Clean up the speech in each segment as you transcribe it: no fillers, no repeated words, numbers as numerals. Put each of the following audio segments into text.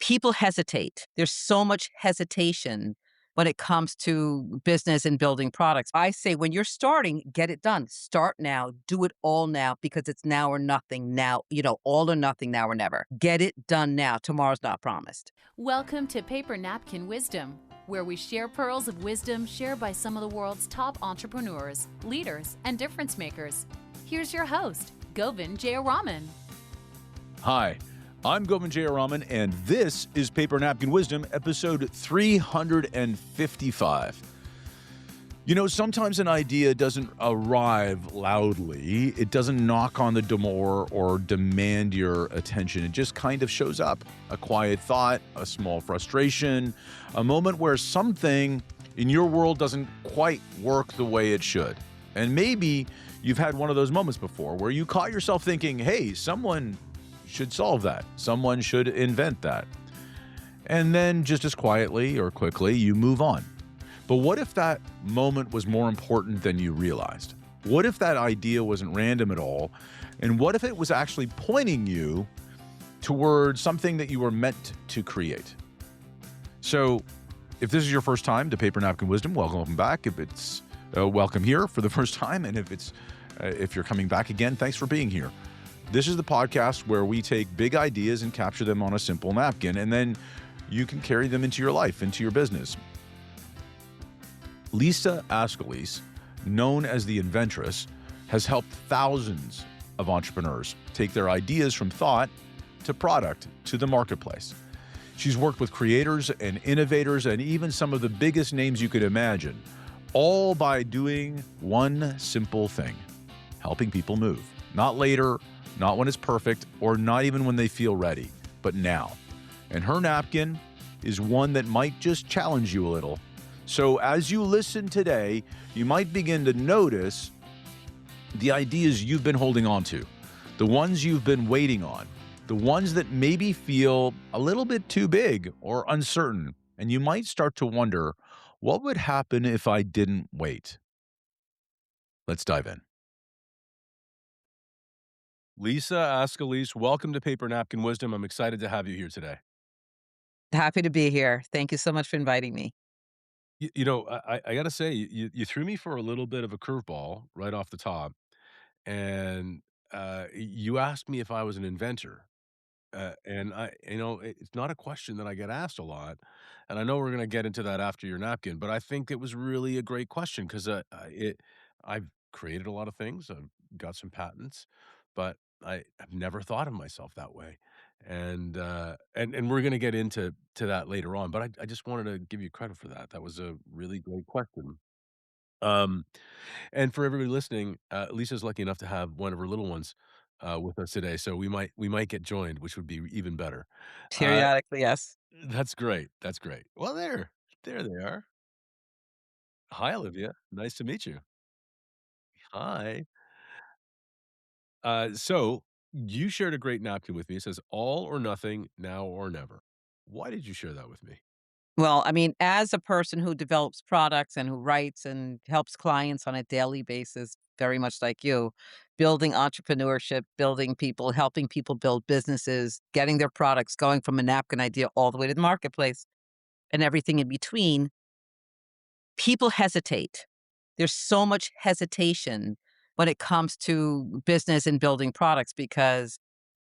People hesitate. There's so much hesitation when it comes to business and building products. I say when you're starting, get it done. Start now, do it all now because it's now or nothing now, all or nothing now or never. Get it done now. Tomorrow's not promised. Welcome to Paper Napkin Wisdom, where we share pearls of wisdom shared by some of the world's top entrepreneurs, leaders, and difference makers. Here's your host, Govind Jayaraman. Hi, I'm Govind Jayaraman, and this is Paper Napkin Wisdom, episode 355. You know, sometimes an idea doesn't arrive loudly. It doesn't knock on the door or demand your attention. It just kind of shows up. A quiet thought, a small frustration, a moment where something in your world doesn't quite work the way it should. And maybe you've had one of those moments before where you caught yourself thinking, hey, someone should solve that. Someone should invent that. And then just as quietly or quickly, you move on. But what if that moment was more important than you realized? What if that idea wasn't random at all? And what if it was actually pointing you towards something that you were meant to create? So if this is your first time to Paper Napkin Wisdom, welcome back. If it's welcome here for the first time, and if you're coming back again, thanks for being here. This is the podcast where we take big ideas and capture them on a simple napkin, and then you can carry them into your life, into your business. Lisa Ascolese, known as the Inventress, has helped thousands of entrepreneurs take their ideas from thought to product to the marketplace. She's worked with creators and innovators and even some of the biggest names you could imagine, all by doing one simple thing: helping people move. Not later, not when it's perfect, or not even when they feel ready, but now. And her napkin is one that might just challenge you a little. So as you listen today, you might begin to notice the ideas you've been holding on to, the ones you've been waiting on, the ones that maybe feel a little bit too big or uncertain. And you might start to wonder, what would happen if I didn't wait? Let's dive in. Lisa Ascolese, welcome to Paper Napkin Wisdom. I'm excited to have you here today. Happy to be here. Thank you so much for inviting me. I got to say, you threw me for a little bit of a curveball right off the top, and you asked me if I was an inventor. And it's not a question that I get asked a lot, and I know we're going to get into that after your napkin, but I think it was really a great question because I've created a lot of things, I've got some patents, but I've never thought of myself that way, and we're going to get into that later on. But I just wanted to give you credit for that. That was a really great question. Um, and for everybody listening, Lisa's lucky enough to have one of her little ones, with us today, so we might get joined, which would be even better. Uh, Periodically, yes. that's great, that's great. Well, there they are. Hi, Olivia. Nice to meet you. Hi. So you shared a great napkin with me. It says, "All or nothing, now or never." Why did you share that with me? Well, I mean, as a person who develops products and who writes and helps clients on a daily basis, very much like you, building entrepreneurship, building people, helping people build businesses, getting their products going from a napkin idea all the way to the marketplace and everything in between, people hesitate. There's so much hesitation when it comes to business and building products because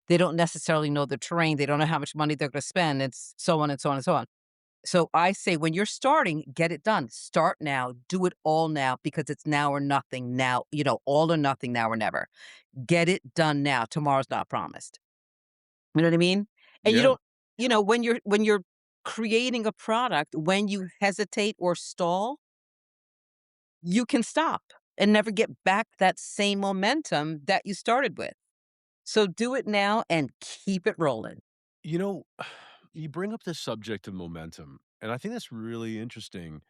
they don't necessarily know the terrain. They don't know how much money they're going to spend. It's so on and so on and so on. So I say when you're starting, get it done. Start now, do it all now because it's now or nothing now, all or nothing now or never. Get it done now. Tomorrow's not promised. You know what I mean? And you Yeah. don't, when you're creating a product, when you hesitate or stall, you can stop and never get back that same momentum that you started with. So do it now and keep it rolling. You know, you bring up the subject of momentum, and I think that's really interesting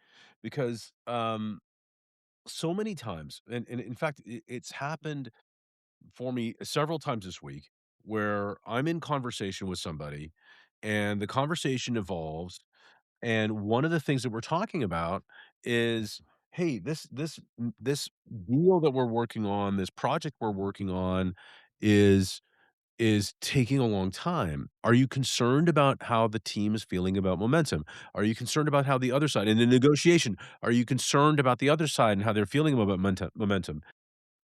because, so many times, and in fact, it's happened for me several times this week where I'm in conversation with somebody and the conversation evolves. And one of the things that we're talking about is, hey, this deal that we're working on, this project we're working on is is taking a long time. Are you concerned about how the team is feeling about momentum? Are you concerned about how the other side in the negotiation, are you concerned about the other side and how they're feeling about momentum?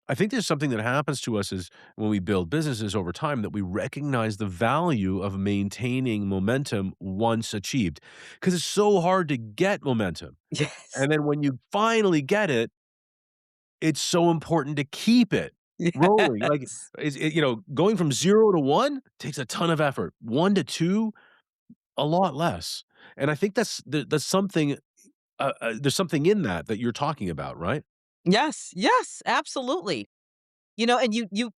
I think there's something that happens to us is when we build businesses over time that we recognize the value of maintaining momentum once achieved, because it's so hard to get momentum. Yes. And then when you finally get it, it's so important to keep it rolling. Like, Yes. going from 0 to 1 takes a ton of effort. 1 to 2, a lot less. And I think that's something, there's something in that you're talking about, right? Yes, yes, absolutely. And you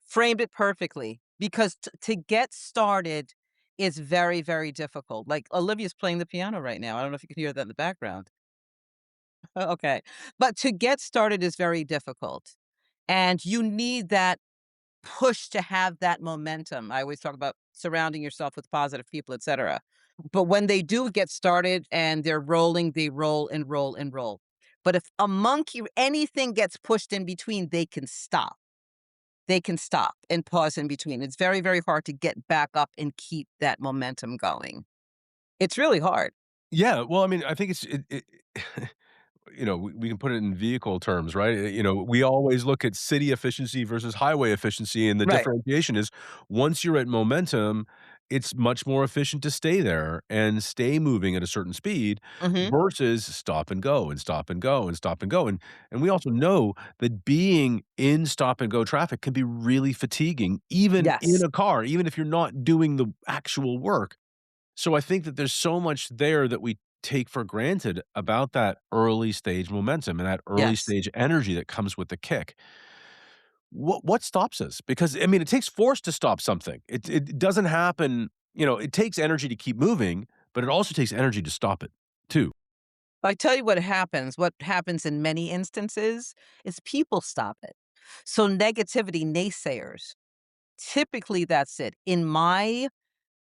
framed it perfectly because to get started is very, very difficult. Like, Olivia's playing the piano right now. I don't know if you can hear that in the background. Okay. But to get started is very difficult, and you need that push to have that momentum. I always talk about surrounding yourself with positive people, etcetera. But when they do get started and they're rolling, they roll and roll and roll. But if a monkey anything gets pushed in between, they can stop. They can stop and pause in between. It's very, very hard to get back up and keep that momentum going. It's really hard. Yeah, well, I mean, I think we can put it in vehicle terms, right? We always look at city efficiency versus highway efficiency, and the Right. differentiation is once you're at momentum, it's much more efficient to stay there and stay moving at a certain speed Mhm. versus stop and go and stop and go and stop and go. And we also know that being in stop and go traffic can be really fatiguing, even in Yes. a car, even if you're not doing the actual work. So I think that there's so much there that we take for granted about that early stage momentum and that early Yes. stage energy that comes with the kick. What stops us? Because, I mean, it takes force to stop something. It doesn't happen, it takes energy to keep moving, but it also takes energy to stop it too. I tell you what happens. What happens in many instances is people stop it. So negativity, naysayers, typically that's it. In my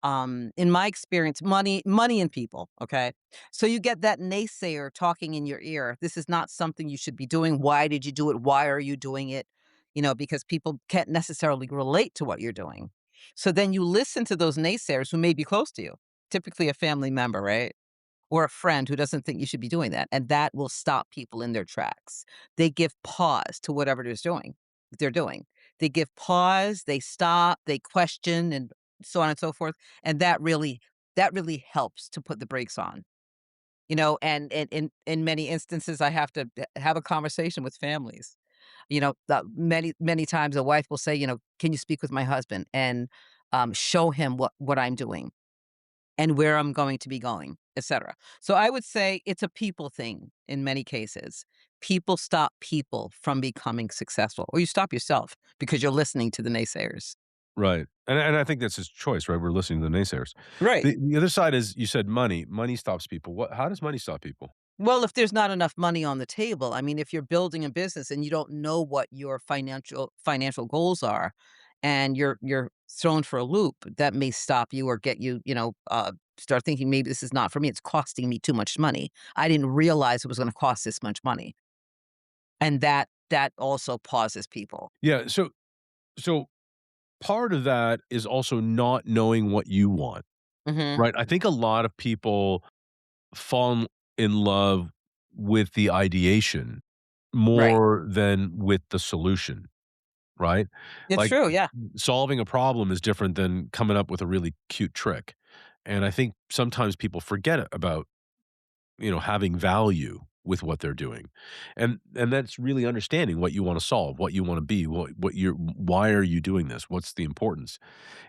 experience, money and people, okay? So you get that naysayer talking in your ear. This is not something you should be doing. Why did you do it? Why are you doing it? Because people can't necessarily relate to what you're doing. So then you listen to those naysayers who may be close to you, typically a family member, right? Or a friend who doesn't think you should be doing that, and that will stop people in their tracks. They give pause to whatever they're doing. They give pause, they stop, they question, and so on and so forth, and that really helps to put the brakes on. And in many instances, I have to have a conversation with families. Many times a wife will say, "Can you speak with my husband and show him what I'm doing?" And where I'm going to be going, etcetera. So I would say it's a people thing in many cases. People stop people from becoming successful, or you stop yourself because you're listening to the naysayers. Right. And I think that's his choice, right? We're listening to the naysayers. Right. The other side is you said money. Money stops people. How does money stop people? Well, if there's not enough money on the table, I mean, if you're building a business and you don't know what your financial goals are, and you're thrown for a loop, that may stop you or get you, start thinking maybe this is not for me. It's costing me too much money. I didn't realize it was going to cost this much money. And that also pauses people. Yeah, so part of that is also not knowing what you want, Mhm. right? I think a lot of people fall in love with the ideation Right. more than with the solution, right? It's Like, true, yeah. solving a problem is different than coming up with a really cute trick, and I think sometimes people forget about, having value with what they're doing, and that's really understanding what you wanna solve, what you wanna be, what you're why are you doing this? What's the importance?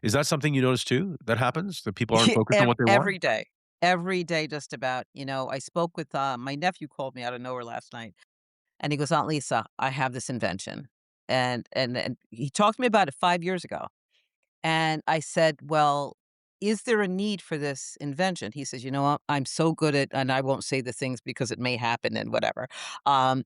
Is that something you notice too, that happens, that people aren't focused on what they want? Every day. Every day just about. I spoke with, my nephew called me out of nowhere last night, and he goes, "Aunt Lisa, I have this invention." And he talked to me about it 5 years ago. And I said, "Well, is there a need for this invention?" He says, "You know what? I'm so good at," and I won't say the things because it may happen and whatever.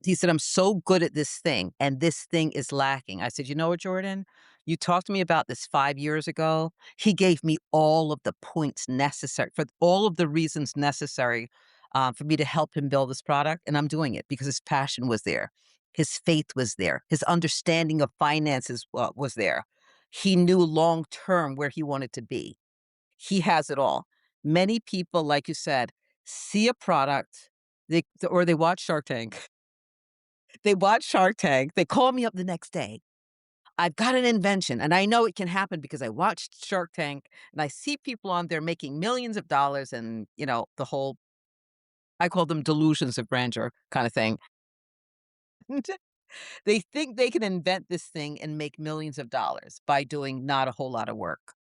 He said, "I'm so good at this thing, and this thing is lacking." I said, "You know what, Jordan? You talked to me about this 5 years ago." He gave me all of the points necessary for all of the reasons necessary, for me to help him build this product, and I'm doing it because his passion was there. His faith was there. His understanding of finances, was there. He knew long term where he wanted to be. He has it all. Many people, like you said, see a product, or they watch Shark Tank. They watch Shark Tank, they call me up the next day. I've got an invention, and I know it can happen because I watched Shark Tank, and I see people on there making millions of dollars and, the whole I call them delusions of grandeur kinda thing. They think they can invent this thing and make millions of dollars by doing not a whole lot of work.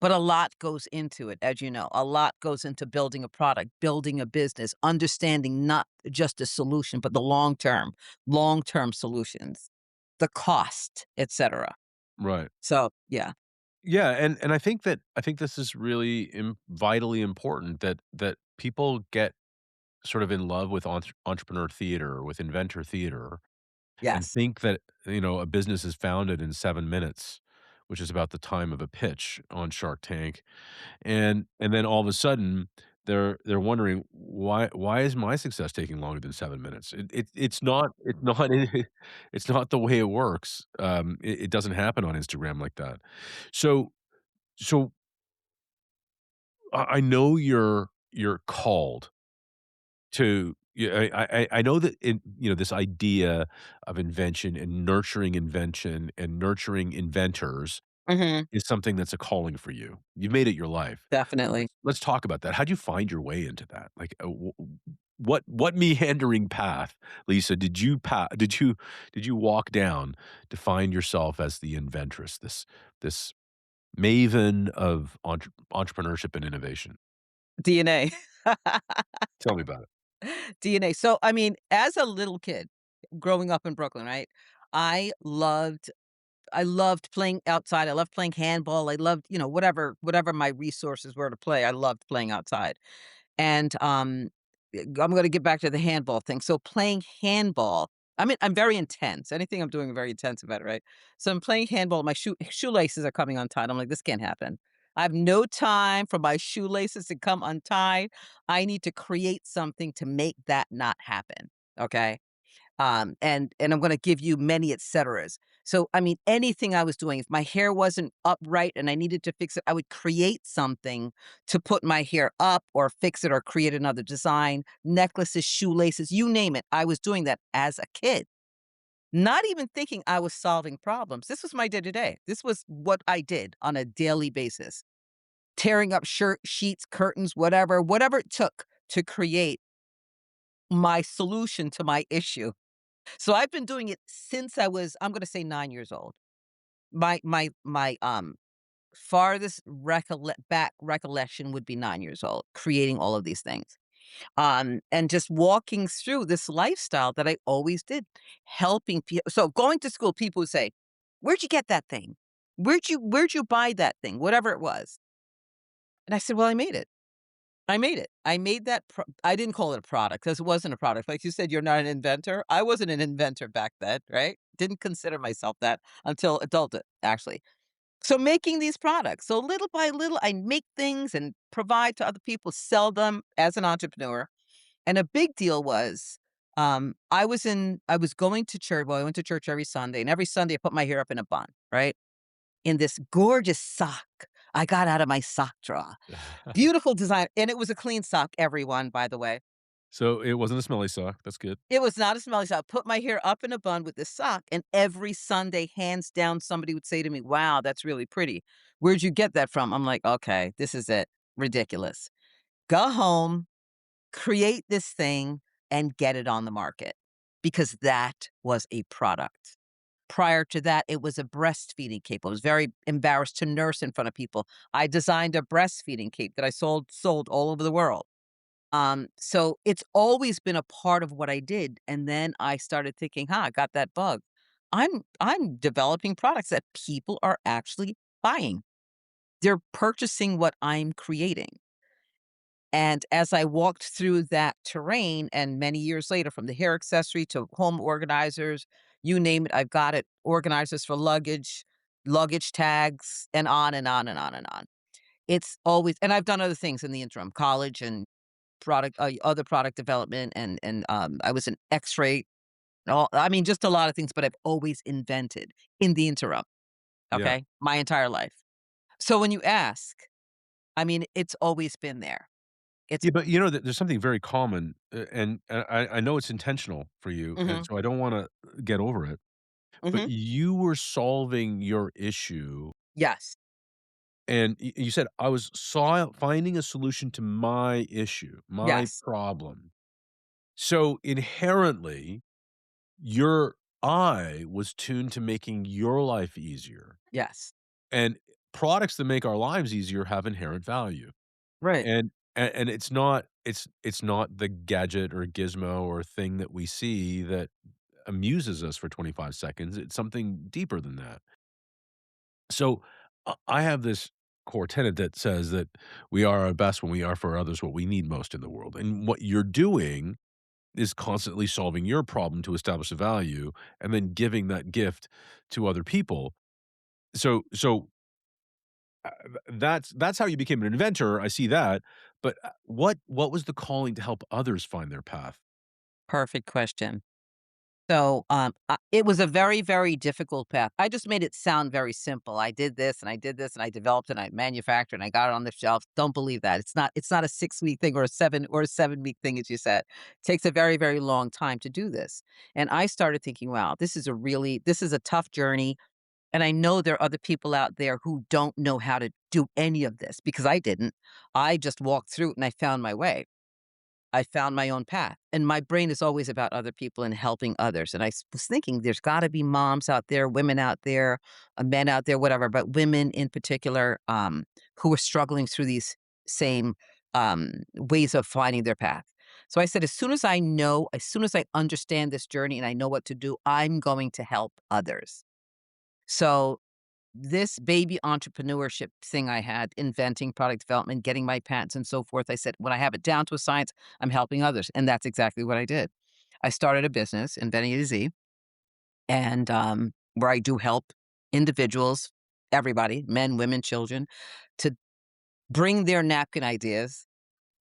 But a lot goes into it, as you know. A lot goes into building a product, building a business, understanding not just a solution, but the long-term solutions, the cost, etcetera. Right. So, yeah. Yeah, and I think this is really vitally important that people get sort of in love with entrepreneur theater, with inventor theater, and Yes. think that, a business is founded in 7 minutes, which is about the time of a pitch on Shark Tank, and then all of a sudden, they're wondering, "Why is my success taking longer than 7 minutes?" It's not it's not the way it works. It doesn't happen on Instagram like that. So so I know you're called to yeah, I know that this idea of invention and nurturing invention and nurturing inventors Mhm. is something that's a calling for you. You've made it your life. Definitely. Let's talk about that. How'd you find your way into that? Like, what meandering path, Lisa, did you walk down to find yourself as the inventress, this maven of entrepreneurship and innovation? DNA. Tell me about it. DNA. So, I mean, as a little kid growing up in Brooklyn, right? I loved I loved playing outside. I loved playing handball. I loved, whatever my resources were to play. I loved playing outside. And I'm going to get back to the handball thing. So playing handball, I mean, I'm very intense. Anything I'm doing, I'm very intense about it, right? So I'm playing handball. My shoelaces are coming untied. I'm like, this can't happen. I have no time for my shoelaces to come untied. I need to create something to make that not happen. Okay. And I'm gonna give you many et ceteras. So, I mean, anything I was doing, if my hair wasn't upright and I needed to fix it, I would create something to put my hair up or fix it or create another design, necklaces, shoelaces, you name it. I was doing that as a kid, not even thinking I was solving problems. This was my day to day. This was what I did on a daily basis, tearing up shirt, sheets, curtains, whatever it took to create my solution to my issue. So I've been doing it since I'm gonna say 9 years old. My farthest recollection would be 9 years old, creating all of these things. And just walking through this lifestyle that I always did, helping people. So going to school, people would say, "Where'd you get that thing? Where'd you buy that thing?" Whatever it was. And I said, "Well, I made it. I made it. I made that I didn't call it a product because it wasn't a product. Like you said, you're not an inventor. I wasn't an inventor back then, right? Didn't consider myself that until adulthood, actually. So making these products. So little by little, I make things and provide to other people, sell them as an entrepreneur. And a big deal was I was going to church. Well, I went to church every Sunday, and every Sunday I put my hair up in a bun, right? In this gorgeous sock I got out of my sock drawer. Beautiful design, and it was a clean sock, everyone, by the way. So, it wasn't a smelly sock, that's good. It was not a smelly sock. Put my hair up in a bun with this sock, and every Sunday, hands down, somebody would say to me, "Wow, that's really pretty. Where'd you get that from?" I'm like, "Okay, this is it. Ridiculous." Go home, create this thing, and get it on the market because that was a product. Prior to that, it was a breastfeeding cape. I was very embarrassed to nurse in front of people. I designed a breastfeeding cape that I sold all over the world. So it's always been a part of what I did, and then I started thinking, "Huh, I got that bug. I'm developing products that people are actually buying. They're purchasing what I'm creating." And as I walked through that terrain, and many years later, from the hair accessory to home organizers, you name it, I've got it. Organizers for luggage, luggage tags, and on and on and on and on. It's always, and I've done other things in the interim, college and other product development, and I was an X-ray. All I mean, just a lot of things, but I've always invented in the interim. Yeah. okay? My entire life. So when you ask, I mean, it's always been there. It's Yeah, but, you know, there's something very common, and I know it's intentional for you, and Mhm, so I don't wanna get over it, but mhm. you were solving your issue, Yes, and you said, "I was finding a solution to my issue, my yes, problem." So, inherently, your eye was tuned to making your life easier, yes. and products that make our lives easier have inherent value. Right. And it's not the gadget or gizmo or thing that we see that amuses us for 25 seconds, it's something deeper than that. So, I have this core tenet that says that we are our best when we are for others what we need most in the world, and what you're doing is constantly solving your problem to establish a value and then giving that gift to other people. So that's how you became an inventor, I see that, but, what was the calling to help others find their path? Perfect question. So, it was a very, very difficult path. I just made it sound very simple. I did this, and I did this, and I developed, and I manufactured, and I got it on the shelf. Don't believe that. It's not a 6-week thing or a 7-week thing, as you said. It takes a very, very long time to do this. And I started thinking, wow, this is a tough journey. And I know there are other people out there who don't know how to do any of this because I didn't. I just walked through it and I found my way. I found my own path, and my brain is always about other people and helping others, and was thinking there's gotta be moms out there, women out there, men out there, whatever, but women in particular, who are struggling through these same, ways of finding their path. So I said, as soon as I understand this journey and I know what to do, I'm going to help others. So this baby entrepreneurship thing I had, inventing product development, getting my patents and so forth, I said, when I have it down to a science, I'm helping others. And that's exactly what I did. I started a business, Inventing A to Z, and where I do help individuals, everybody, men, women, children, to bring their napkin ideas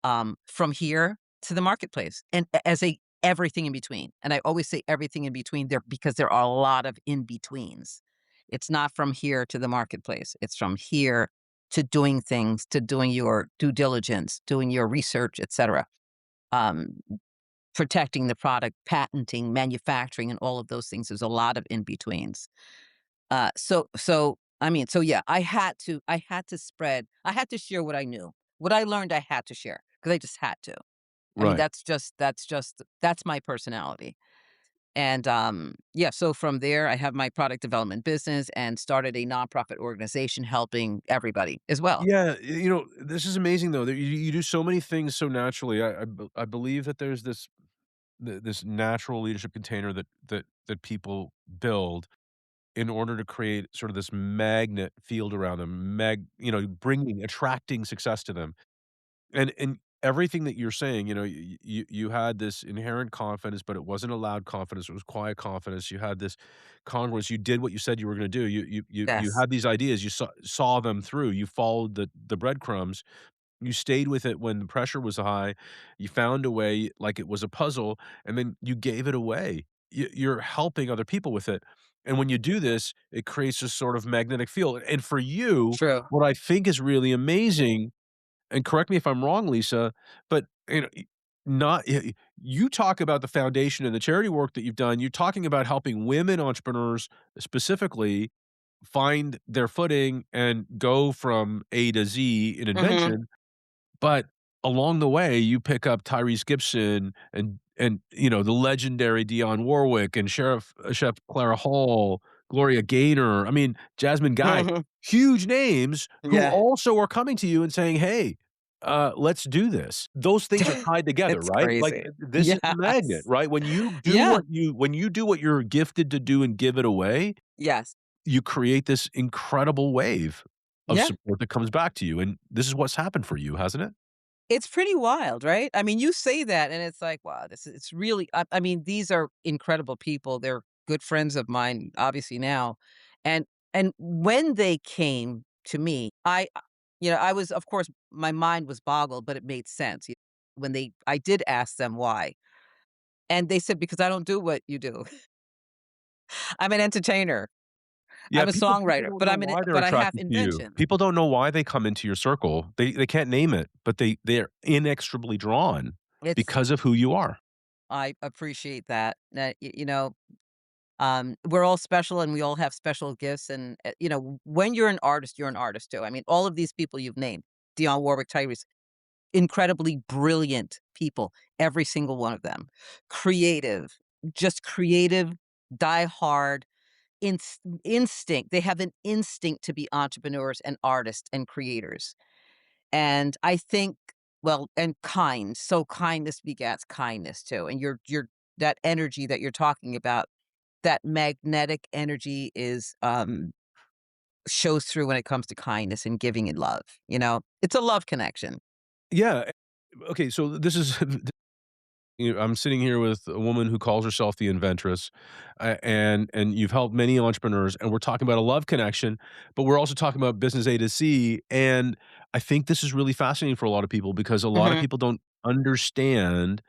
from here to the marketplace and as a everything in between. And I always say everything in between there because there are a lot of in betweens. It's not from here to the marketplace. It's from here to doing things, to doing your due diligence, doing your research, etc. Um, protecting the product, patenting, manufacturing, and all of those things. There's a lot of in betweens. So yeah, I had to share what I knew. What I learned, I had to share because I just had to. I mean, Right. that's my personality. And yeah, so from there, I have my product development business and started a nonprofit organization helping everybody as well. Yeah, this is amazing though that you do so many things so naturally. I believe that there's this natural leadership container that people build in order to create sort of this magnet field around them, bringing attracting success to them. And everything that you're saying, you had this inherent confidence, but it wasn't a loud confidence, it was quiet confidence. You had this congruence, you did what you said you were gonna do. You Yes, had these ideas, you saw them through, you followed the breadcrumbs, you stayed with it when the pressure was high, you found a way like it was a puzzle, and then you gave it away. You're helping other people with it, and when you do this, it creates this sort of magnetic field, and for you, true. what I think is really amazing, and correct me if I'm wrong, Lisa, but, not you talk about the foundation and the charity work that you've done, you're talking about helping women entrepreneurs specifically find their footing and go from A to Z in Hmm. invention, but along the way, you pick up Tyrese Gibson and the legendary Dionne Warwick and Chef Clara Hall, Gloria Gaynor, I mean, Jasmine Guy, huge names who Yeah, also are coming to you and saying, "Hey, let's do this." Those things are tied together, it's right? Like, crazy. this is the magnet, Yes, right? yeah, When you do what you're gifted to do and give it away, yes, you create this incredible wave of yeah. support that comes back to you, and this is what's happened for you, hasn't it? It's pretty wild, right? I mean, you say that and it's like, wow, this is it's really I mean, these are incredible people. They're good friends of mine, obviously now. And when they came to me, I was of course my mind was boggled, but it made sense. When I did ask them why. And they said, because I don't do what you do. I'm an entertainer. Yeah, I'm a people songwriter, don't but know why they're but I have attracted to you. invention. People don't know why they come into your circle. They can't name it, but they're inexorably drawn It's because of who you are. I appreciate that. We're all special and we all have special gifts. And, when you're an artist too. I mean, all of these people you've named, Dionne Warwick, Tyrese, incredibly brilliant people, every single one of them. Creative, just creative, die hard, instinct. They have an instinct to be entrepreneurs and artists and creators. And I think, well, and kind. So kindness begets kindness too. And you're that energy that you're talking about, that magnetic energy is shows through when it comes to kindness and giving and love. It's a love connection. Yeah. Okay, so this is I'm sitting here with a woman who calls herself the Inventress, and you've helped many entrepreneurs, and we're talking about a love connection, but we're also talking about business A to C, and I think this is really fascinating for a lot of people because a lot of Hmm. people don't understand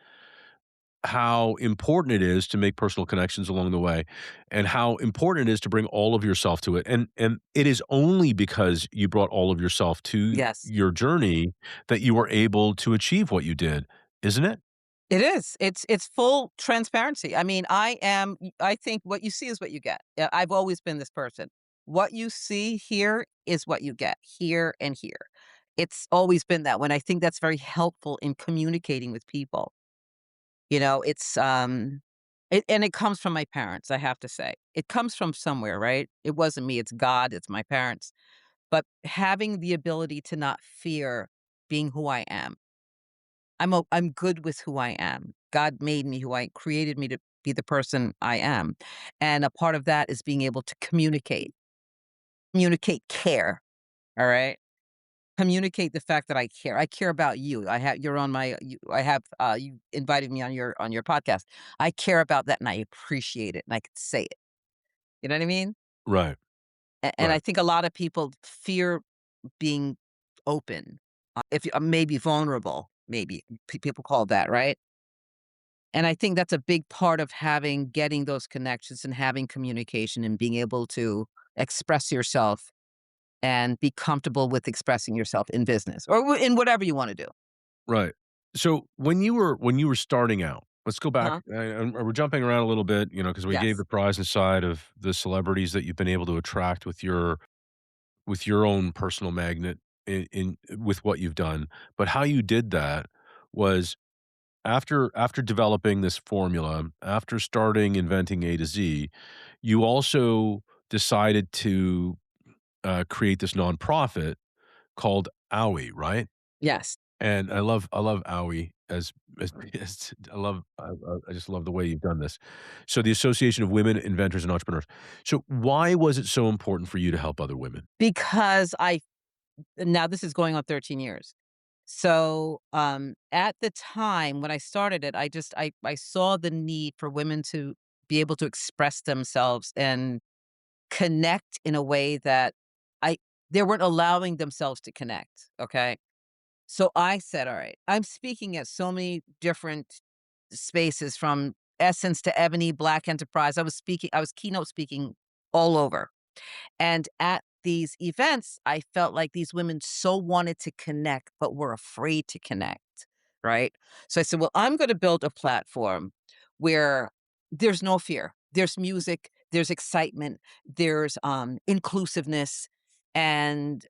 how important it is to make personal connections along the way, and how important it is to bring all of yourself to it, and it is only because you brought all of yourself to Yes. your journey that you were able to achieve what you did, isn't it? It is. It's full transparency. I mean, I think what you see is what you get. I've always been this person. What you see here is what you get here and here. It's always been that way. And I think that's very helpful in communicating with people. It's and it comes from my parents, I have to say. It comes from somewhere, right? It wasn't me, it's God, it's my parents. But having the ability to not fear being who I am. I'm good with who I am. God made me who I created me to be the person I am. And a part of that is being able to communicate care, all right? Communicate the fact that I care. I care about you. You're on my you I have you invited me on your podcast. I care about that and I appreciate it and I can say it. You know what I mean? Right, And I right. think a lot of people fear being open. If you maybe vulnerable, maybe people call that, right? And I think that's a big part of getting those connections and having communication and being able to express yourself and be comfortable with expressing yourself in business or in whatever you wanna do. Right. So when you were starting out, let's go back. Uh-huh. And we're jumping around a little bit, because we gave Yes. the prize aside of the celebrities that you've been able to attract with your own personal magnet in with what you've done. But how you did that was after developing this formula, after starting inventing A to Z, you also decided to create this nonprofit called AOWIE, right? Yes. And I love AOWIE as I just love the way you've done this. So the Association of Women Inventors and Entrepreneurs. So why was it so important for you to help other women? Because I now this is going on 13 years. So, at the time when I started it, I saw the need for women to be able to express themselves and connect in a way that I they weren't allowing themselves to connect, okay? So I said, "All right." I'm speaking at so many different spaces from Essence to Ebony, Black Enterprise. I was keynote speaking all over. And at these events, I felt like these women so wanted to connect, but were afraid to connect, right? So I said, well, I'm going to build a platform where there's no fear. There's music, there's excitement, there's inclusiveness. And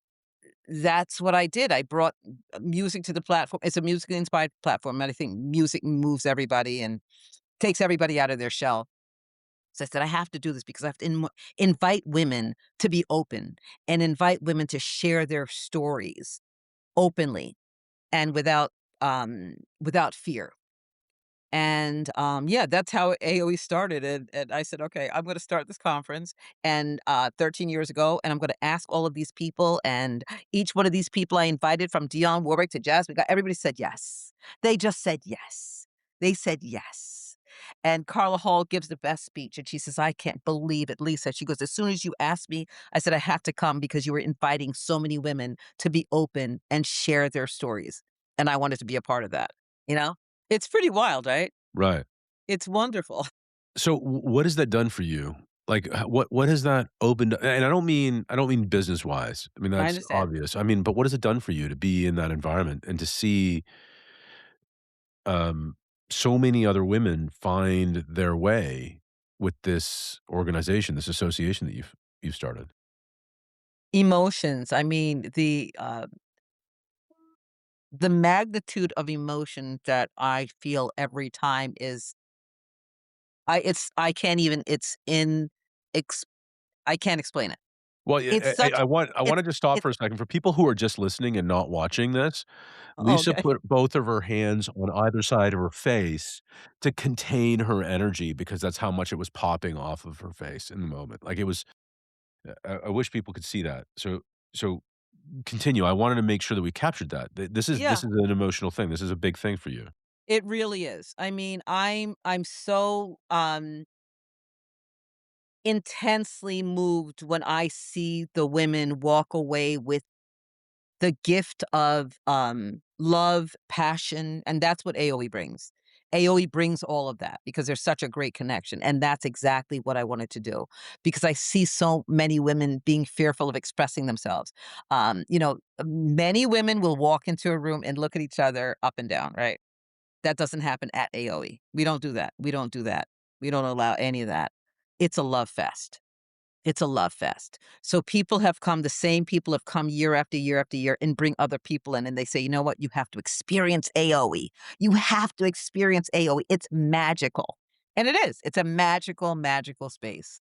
that's what I did. I brought music to the platform. It's a musically inspired platform. And I think music moves everybody and takes everybody out of their shell. So I said, I have to do this because I have to invite women to be open and invite women to share their stories openly and without fear. And, yeah, that's how AOE started, and I said, "Okay, I'm gonna start this conference," and, 13 years ago, and I'm gonna ask all of these people, and each one of these people I invited from Dionne Warwick to Jasmine Guy, everybody said yes. They just said yes. They said yes. And Carla Hall gives the best speech, and she says, "I can't believe it, Lisa." She goes, "As soon as you asked me, I said I had to come because you were inviting so many women to be open and share their stories, and I wanted to be a part of that." You know? It's pretty wild, right? Right. It's wonderful. So what has that done for you? Like, what has that opened, and I don't mean business-wise. I mean, I that's understand. obvious. I mean, but what has it done for you to be in that environment and to see, um, so many other women find their way with this organization, this association that you've started? Emotions, I mean, the magnitude of emotion that I feel every time is I can't even it's in ex I can't explain it. Well, It's yeah, such I it's wanted to stop it's for a second. For people who are just listening and not watching this, Lisa okay. put both of her hands on either side of her face to contain her energy because that's how much it was popping off of her face in the moment. Like, it was I wish people could see that. So continue. I wanted to make sure that we captured that. This Yeah, is an emotional thing. This is a big thing for you. it really is. I mean, I'm so, intensely moved when I see the women walk away with the gift of, love, passion, and that's what AOE brings. AOE brings all of that because there's such a great connection, and that's exactly what I wanted to do because I see so many women being fearful of expressing themselves. Many women will walk into a room and look at each other up and down, right? That doesn't happen at AOE. We don't do that. We don't do that. We don't allow any of that. It's a love fest. It's a love fest. So people have come, the same people have come year after year after year and bring other people in and they say, "You know what? You have to experience AOE. You have to experience AOE. It's magical." And it is. It's a magical, magical space.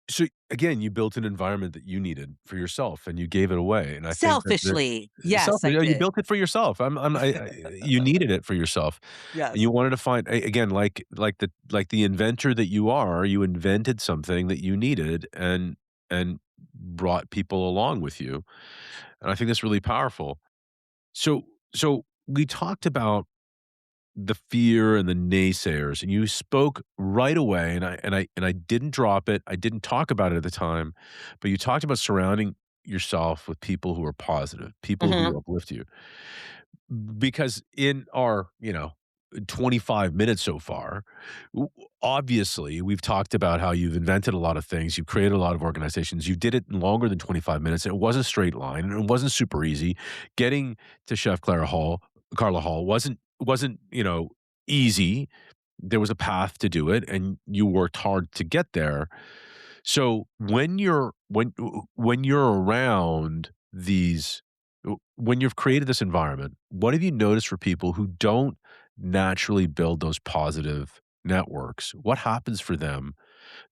So again, you built an environment that you needed for yourself, and you gave it away. And I think that Selfishly. Yes, selfish. I You did. built it for yourself. You needed it for yourself, and Yes. you wanted to find again, like the inventor that you are. You invented something that you needed, and brought people along with you. And I think that's really powerful. So so we talked about the fear and the naysayers, and you spoke right away, and I didn't drop it. I didn't talk about it at the time, but you talked about surrounding yourself with people who are positive, people who Mhm. uplift you. Because in our, 25 minutes so far, obviously, we've talked about how you've invented a lot of things, you've created a lot of organizations, you did it in longer than 25 minutes. It was a straight line, and it wasn't super easy. Getting to Chef Carla Hall wasn't, easy. There was a path to do it, and you worked hard to get there. So when you're around when you've created this environment, what have you noticed for people who don't naturally build those positive networks? What happens for them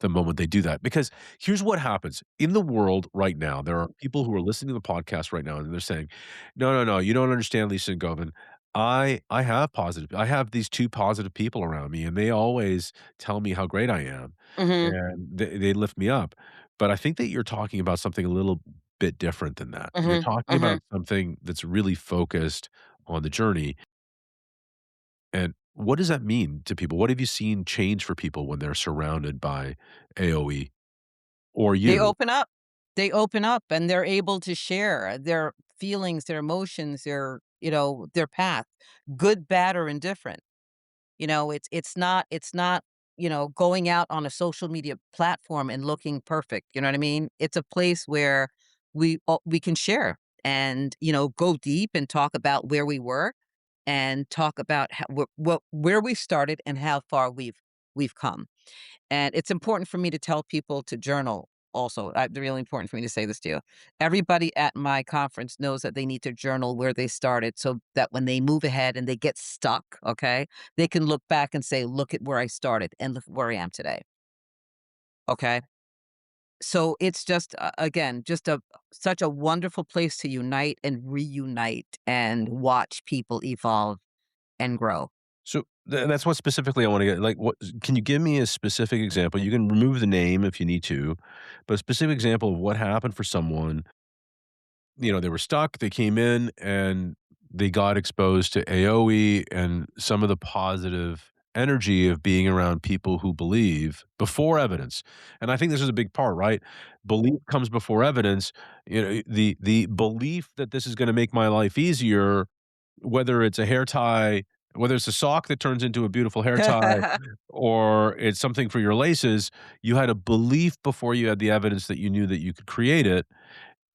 the moment they do that? Because here's what happens in the world right now. There are people who are listening to the podcast right now and they're saying, "No, no, no, you don't understand, Lisa and Govin. I have these two positive people around me, and they always tell me how great I am, Mhm. and they lift me up." But I think that you're talking about something a little bit different than that. You're Mhm. talking about Mhm. something that's really focused on the journey. And what does that mean to people? What have you seen change for people when they're surrounded by AOE or They you? open up. They open up and they're able to share their feelings, their emotions, their path, good, bad, or indifferent. It's not, going out on a social media platform and looking perfect, you know what I mean? It's a place where we can share and, go deep and talk about where we were and talk about how where we started and how far we've come. And it's important for me to tell people to journal also. Really important for me to say this to you. Everybody at my conference knows that they need to journal where they started so that when they move ahead and they get stuck, okay, they can look back and say, look at where I started and look where I am today. Okay. So it's just, again, just such a wonderful place to unite and reunite and watch people evolve and grow. So that's what specifically I want to get. Like, what can you give me a specific example? You can remove the name if you need to, but a specific example of what happened for someone. They were stuck. They came in and they got exposed to AOE and some of the positive energy of being around people who believe before evidence. And I think this is a big part, right? Belief comes before evidence. The belief that this is going to make my life easier, whether it's a hair tie, Whether it's a sock that turns into a beautiful hair tie or it's something for your laces, you had a belief before you had the evidence that you knew that you could create it.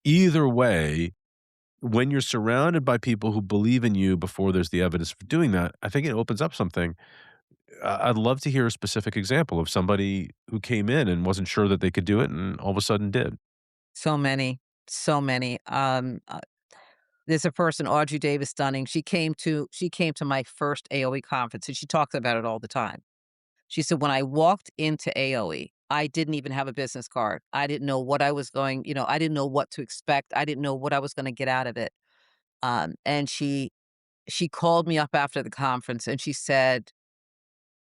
Either way, when you're surrounded by people who believe in you before there's the evidence for doing that, I think it opens up something. I'd love to hear a specific example of somebody who came in and wasn't sure that they could do it and all of a sudden did. So many, so many. There's a person, Audrey Davis Dunning. She came to my first AOE conference, and she talks about it all the time. She said, when I walked into AOE, I didn't even have a business card. I didn't know what I was going, I didn't know what to expect. I didn't know what I was going to get out of it. And she called me up after the conference and she said,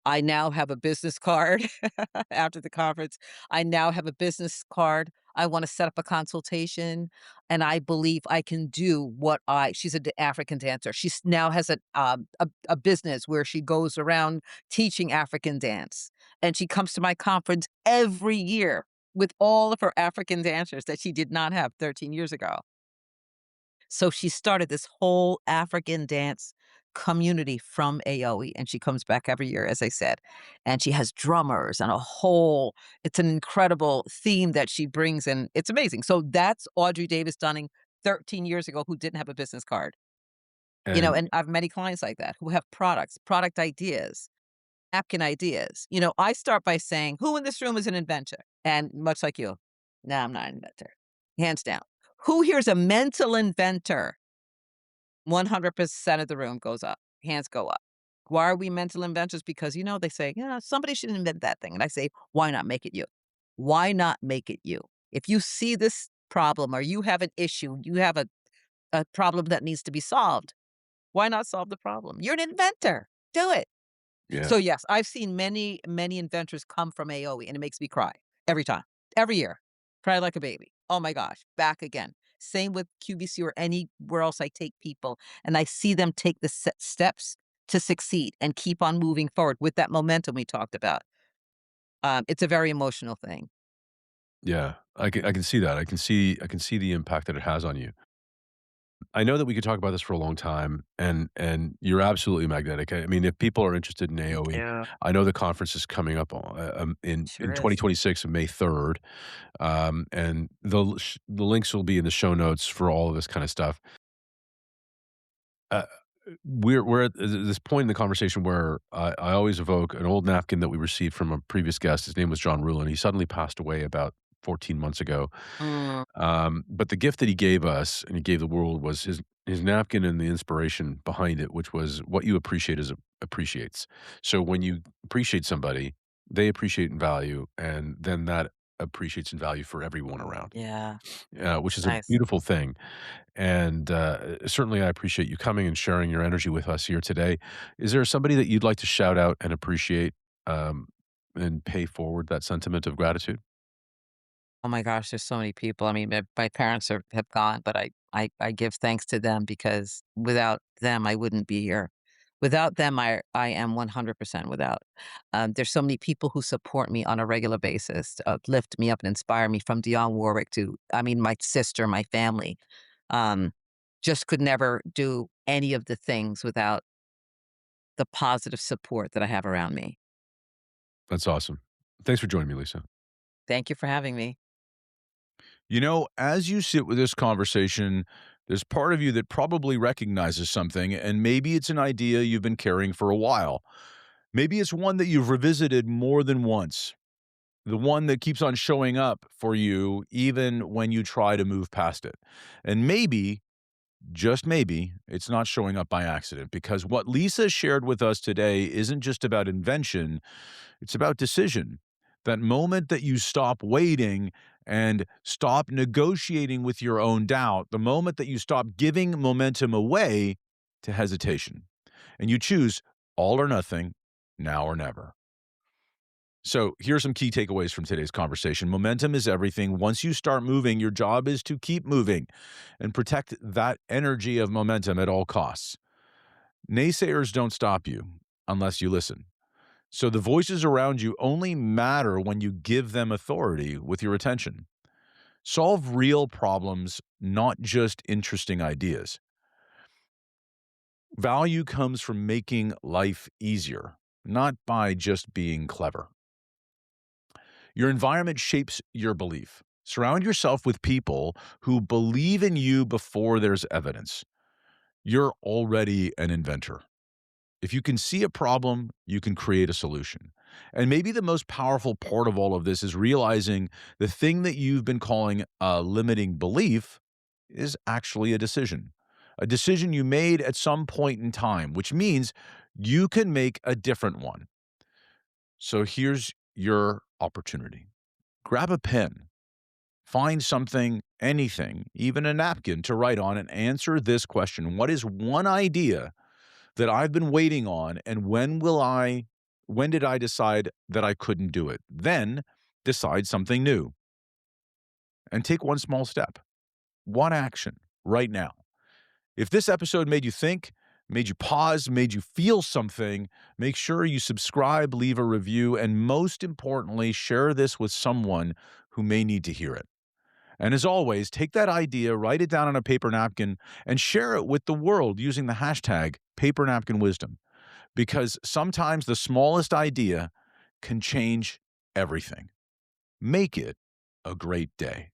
I now have a business card after the conference. I now have a business card. I want to set up a consultation and I believe I can do what she's a African dancer. Now has a business where she goes around teaching African dance. And she comes to my conference every year with all of her African dancers that she did not have 13 years ago. So she started this whole African dance community from AOE, and she comes back every year, as I said, and she has drummers and it's an incredible theme that she brings in. It's amazing. So that's Audrey Davis Dunning 13 years ago who didn't have a business card. And And I have many clients like that who have product ideas, napkin ideas. I start by saying, who in this room is an inventor? And much like you, no, I'm not an inventor. Hands down. Who here's a mental inventor? 100% of the room goes up. Hands go up. Why are we mental inventors? Because, they say, yeah, somebody should invent that thing. And I say, why not make it you? Why not make it you? If you see this problem or you have an issue, you have a problem that needs to be solved, why not solve the problem? You're an inventor. Do it. yeah, So yes, I've seen many, many inventors come from AOE and it makes me cry every time, every year. Cry like a baby. Oh my gosh, back again. Same with QVC or anywhere else I take people and I see them take the steps to succeed and keep on moving forward with that momentum we talked about. It's a very emotional thing. yeah, I can see that. I can see the impact that it has on you. I know that we could talk about this for a long time, and you're absolutely magnetic. I mean, if people are interested in Thank AOE, you. I know the conference is coming up in Sure is. 2026 on May 3rd, and the links will be in the show notes for all of this kind of stuff. Uh, we're at this point in the conversation where I always evoke an old napkin that we received from a previous guest. His name was John Rulin. He suddenly passed away about 14 months ago. Mm, But the gift that he gave us and he gave the world was his napkin and the inspiration behind it, which was what you appreciate is appreciates. So when you appreciate somebody, they appreciate and value, and then that appreciates and value for everyone around, yeah, which is a nice. beautiful thing. And certainly, I appreciate you coming and sharing your energy with us here today. Is there somebody that you'd like to shout out and appreciate um, and pay forward that sentiment of gratitude? Oh my gosh, there's so many people. I mean, my parents have gone, but I give thanks to them because without them, I wouldn't be here. Without them, I am 100% without. There's so many people who support me on a regular basis, lift me up and inspire me from Dionne Warwick to, I mean, my sister, my family. Um, just could never do any of the things without the positive support that I have around me. That's awesome. Thanks for joining me, Lisa. Thank you for having me. As you sit with this conversation, there's part of you that probably recognizes something, and maybe it's an idea you've been carrying for a while. Maybe it's one that you've revisited more than once, the one that keeps on showing up for you even when you try to move past it. And maybe, just maybe, it's not showing up by accident because what Lisa shared with us today isn't just about invention, it's about decision. That moment that you stop waiting and stop negotiating with your own doubt, the moment that you stop giving momentum away to hesitation, and you choose all or nothing, now or never. So, here are some key takeaways from today's conversation. Momentum is everything. Once you start moving, your job is to keep moving and protect that energy of momentum at all costs. Naysayers don't stop you unless you listen. So the voices around you only matter when you give them authority with your attention. Solve real problems, not just interesting ideas. Value comes from making life easier, not by just being clever. Your environment shapes your belief. Surround yourself with people who believe in you before there's evidence. You're already an inventor. If you can see a problem, you can create a solution. And maybe the most powerful part of all of this is realizing the thing that you've been calling a limiting belief is actually a decision you made at some point in time, which means you can make a different one. So here's your opportunity. Grab a pen, find something, anything, even a napkin to write on, and answer this question. What is one idea that I've been waiting on, and when did I decide that I couldn't do it? Then decide something new and take one small step, one action right now. If this episode made you think, made you pause, made you feel something, make sure you subscribe, leave a review, and most importantly, share this with someone who may need to hear it. And as always, take that idea, write it down on a paper napkin, and share it with the world using the hashtag #PaperNapkinWisdom. Because sometimes the smallest idea can change everything. Make it a great day.